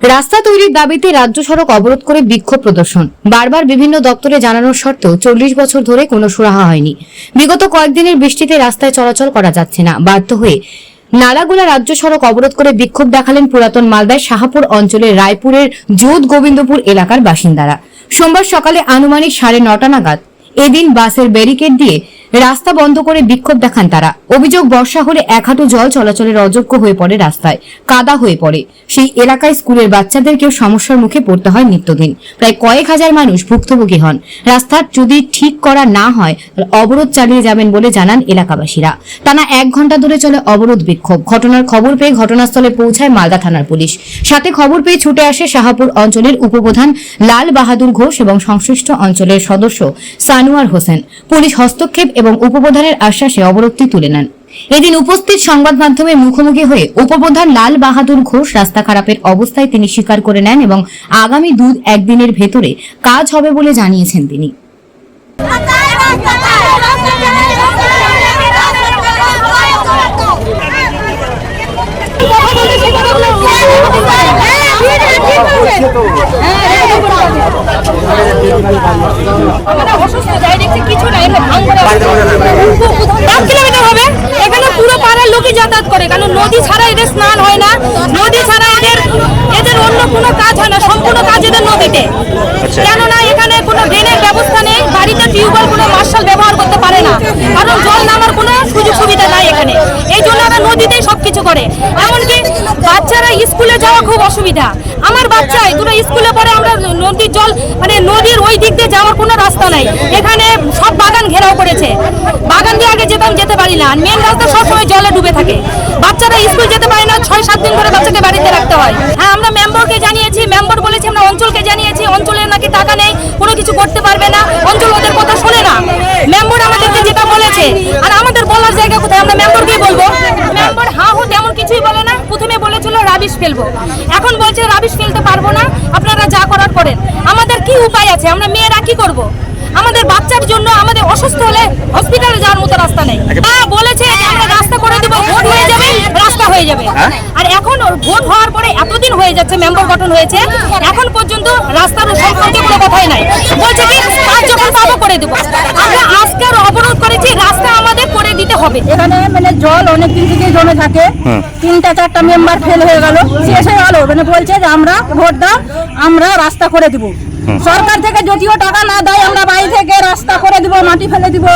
রাস্তা তৈরির দাবিতে রাজ্য সড়ক অবরোধ করে বিক্ষোভ প্রদর্শন। বারবার বিভিন্ন দপ্তরে জানানোর সত্ত্বেও 40 বছর ধরে কোনো সুরাহা হয়নি। বিগত কয়েকদিনের বৃষ্টিতে রাস্তায় চলাচল করা যাচ্ছে না। বাধ্য হয়ে নালাগোলা রাজ্য সড়ক অবরোধ করে বিক্ষোভ দেখালেন পুরাতন মালদার শাহপুর অঞ্চলের রায়পুরের যোধ গোবিন্দপুর এলাকার বাসিন্দারা। সোমবার সকালে আনুমানিক 9:30 নাগাদ এদিন বাসের ব্যারিকেড দিয়ে রাস্তা বন্ধ করে বিক্ষোভ দেখান তারা। অভিযোগ, বর্ষা হলে 1 হাঁটু জল চলাচলের অযোগ্য হয়ে পড়ে, রাস্তায় কাদা হয়ে পড়ে। সেই এলাকায় স্কুলের বাচ্চাদেরকেও সমস্যার মুখে পড়তে হয় নিত্যদিন। প্রায় কয়েক হাজার মানুষ ভুক্তভোগী হন। রাস্তার যদি ঠিক করা না হয় অবরোধ চালিয়ে যাবেন বলে জানান এলাকাবাসীরা। টানা 1 ঘন্টা ধরে চলে অবরোধ বিক্ষোভ। ঘটনার খবর পেয়ে ঘটনাস্থলে পৌঁছায় মালদা থানার পুলিশ। সাথে খবর পেয়ে ছুটে আসে শাহপুর অঞ্চলের উপপ্রধান লাল বাহাদুর ঘোষ এবং সংশ্লিষ্ট অঞ্চলের সদস্য সানোয়ার হোসেন। পুলিশ হস্তক্ষেপ এবং উপপ্রধানের আশ্বাসে অবরোধটি তুলে নেন। এদিন উপস্থিত সংবাদ মাধ্যমের মুখোমুখি হয়ে উপপ্রধান লাল বাহাদুর ঘোষ রাস্তা খারাপের অবস্থায় তিনি স্বীকার করে নেন এবং আগামী 2-1 দিনের ভেতরে কাজ হবে বলে জানিয়েছেন তিনি। এখানে পুরো পাড়ার লোকই যাতায়াত করে, কারণ নদী ছাড়া এদের স্নান হয় না, নদী ছাড়া এদের অন্য কোনো কাজ হয় না, সম্পূর্ণ কাজ এদের নদীতে। কেননা এখানে কোনো ড্রেনের ব্যবস্থা নেই, বাড়িতে টিউবওয়েল কোনো মার্শাল ব্যবহার করতে পারে না, কারণ জল নামার কোনো সুযোগ সুবিধা নাই এখানে। এই জন্য আমরা নদীতেই সবকিছু করে। এমনকি বাচ্চারা স্কুলে যাওয়া খুব অসুবিধা। আমার বাচ্চাই দুটো স্কুলে পড়ে, আমরা নদীর জল মানে নদীর ওই দিক দিয়ে যাওয়ার কোনো রাস্তা নাই। এখানে সব বাগান ঘেরাও করেছে, বাগান দিয়ে আগে যেতে পারি না, মেন রাস্তা সবসময় জলে ডুবে থাকে। বাচ্চারা স্কুল যেতে পারে না, 6-7 দিন ধরে বাচ্চাকে বাড়িতে রাখতে হয়। হ্যাঁ, আমরা মেম্বারকে জানিয়েছি, মেম্বার বলেছে আমরা অঞ্চলকে জানিয়েছি, অঞ্চলের নাকি টাকা নেই, কোনো কিছু করতে পারবে না, অঞ্চল ওদের কথা শোনে না। মেম্বার আমাদেরকে যেটা বলেছে, আর আমাদের বলার জায়গা কোথায়, আমরা মেম্বারকেই বলবো। মেম্বার তেমন কিছুই বলে না। প্রথমে বলেছিল রাবিশ ফেলবো, এখন বলছে রাবিশ ফেলতে পারবো না, আপনারা যা করার করেন। আমাদের কি উপায় আছে? আমরা মেয়েরা কি করব? আমাদের বাচ্চার জন্য আমাদের অসুস্থ হলে হসপিটালে যাওয়ার মতো রাস্তা নেই। বলেছে যে আমরা রাস্তা করে দেবো, ভোট হয়ে যাবে, রাস্তা হয়ে যাবে। আর এখন ভোট হওয়ার পরে এতদিন হয়ে যাচ্ছে, মেম্বার গঠন হয়েছে, এখন পর্যন্ত রাস্তার সম্পর্কে কোনো কথাই নাই। বলছে কি কাজ যখন পাবো করে দেবো। আমরা আজকের অবরোধ করেছি, রাস্তা আমাদের করে দিতে হবে। এখানে মানে জল অনেকদিন থেকে জমে থাকে, 3-4টা মেম্বার ফেল হয়ে গেল, শেষ হয়ে গেল। মানে বলছে যে আমরা ভোট দাও, আমরা রাস্তা করে দিব। সরকার থেকে যদিও টাকা না দেয়, আমরা বাড়ি থেকে রাস্তা করে দিব, মাটি ফেলে দিব,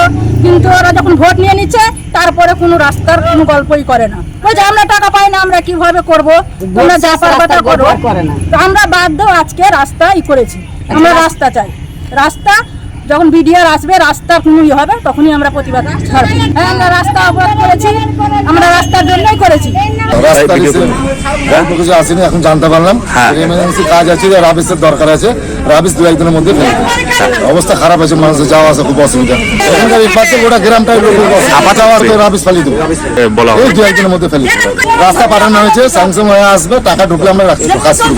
কিন্তু ওরা যখন ভোট নিয়ে নিচ্ছে তারপরে কোনো রাস্তার কোনো গল্পই করে না। ওই যে আমরা টাকা পাই না, আমরা কিভাবে করব, তোমরা যা পারবা তা করো। তো আমরা বাধ্য আজকে রাস্তা করেছি, আমরা রাস্তা চাই। রাস্তা যখন বিডিআর আসবে, রাস্তা কোনো হবে, তখনই আমরা প্রতিবাদ করবো। হ্যাঁ, আমরা রাস্তা অবরোধ করেছি, আমরা রাস্তার জন্যই করেছি। কিছু আসেনি, এখন জানতে পারলাম এমার্জেন্সি কাজ আছে, রাবিসের দরকার আছে, রাবিস 2-1 দিনের মধ্যে ফেলে অবস্থা খারাপ আছে, মানুষের যাওয়া আসা খুব অসুবিধা। এখানকার এই পাশে গোটা গ্রামটাই রাবিস ফেলি দেবো, এই 2-1 দিনের মধ্যে ফেলি। রাস্তা পাঠানো হয়েছে, স্যাংশন হয়ে আসবে, টাকা ঢুকলে আমরা রাখছি, কাজ করবো।